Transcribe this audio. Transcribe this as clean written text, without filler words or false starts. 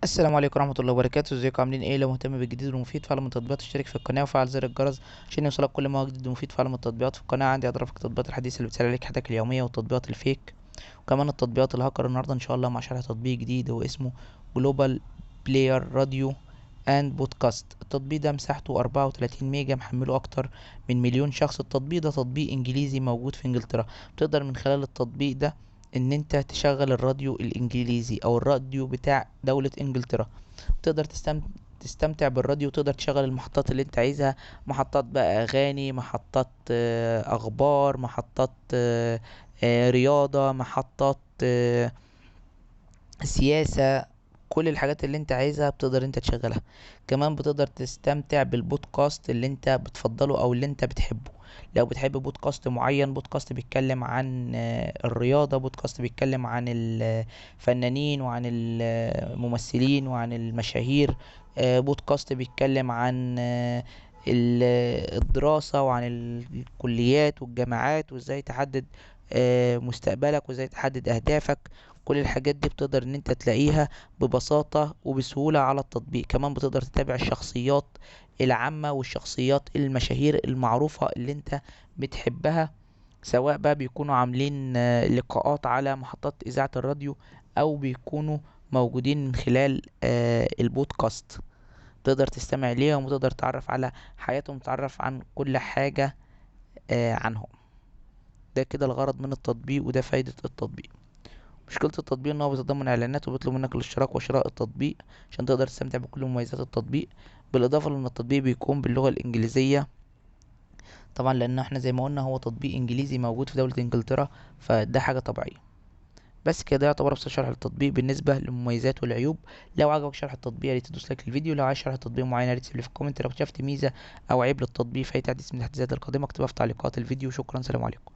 السلام عليكم ورحمة الله وبركاته. ازيكم عاملين ايه؟ لو مهتم بالجديد والمفيد فعل من التطبيقات اشترك في القناة وفعل زر الجرس عشان يوصلك كل ما هو جديد ومفيد. فعل من التطبيقات في القناة عندي اضرب التطبيقات الحديثة اللي بتسهل عليك حياتك اليومية والتطبيقات الفيك وكمان التطبيقات الهاكر. النهاردة ان شاء الله مع شرح تطبيق جديد هو اسمه جلوبال بلاير راديو اند بودكاست. التطبيق ده مساحته 34 ميجا، محمله اكتر من مليون شخص. التطبيق ده تطبيق انجليزي موجود في انجلترا. بتقدر من خلال التطبيق ده ان انت تشغل الراديو الانجليزي او الراديو بتاع دولة انجلترا. تقدر تستمتع بالراديو، وتقدر تشغل المحطات اللي انت عايزها. محطات بقى اغاني، محطات اخبار، محطات رياضة، محطات سياسة. كل الحاجات اللي انت عايزها بتقدر انت تشغلها. كمان بتقدر تستمتع بالبودكاست اللي انت بتفضله او اللي انت بتحبه. لو بتحب بودكاست معين، بودكاست بيتكلم عن الرياضة، بودكاست بيتكلم عن الفنانين وعن الممثلين وعن المشاهير، بودكاست بيتكلم عن الدراسة وعن الكليات والجامعات وازاي تحدد مستقبلك وازاي تحدد اهدافك. كل الحاجات دي بتقدر ان انت تلاقيها ببساطة وبسهولة على التطبيق. كمان بتقدر تتابع الشخصيات العامة والشخصيات المشاهير المعروفة اللي انت بتحبها، سواء بقى بيكونوا عاملين لقاءات على محطات إذاعة الراديو أو بيكونوا موجودين من خلال البودكاست. تقدر تستمع ليهم وتقدر تعرف على حياتهم، تعرف عن كل حاجة عنهم. ده كده الغرض من التطبيق وده فايدة التطبيق. مشكلة التطبيق ان هو بيتضمن اعلانات وبيطلب منك الاشتراك وشراء التطبيق عشان تقدر تستمتع بكل مميزات التطبيق. بالاضافة لان التطبيق بيكون باللغة الانجليزية، طبعا لان احنا زي ما قلنا هو تطبيق انجليزي موجود في دولة انجلترا، فده حاجة طبيعية. بس كده يعتبر ابسط شرح للتطبيق بالنسبة للمميزات والعيوب. لو عجبك شرح التطبيق يا ريت تدوس لايك للفيديو. لو عايز شرح تطبيق معين يا ريت تسيب لي في الكومنت. لو اكتشفت ميزة او عيب للتطبيق في اي تحديث من التحديثات القادمة اكتبها في تعليقات الفيديو. شكرا، سلام عليكم.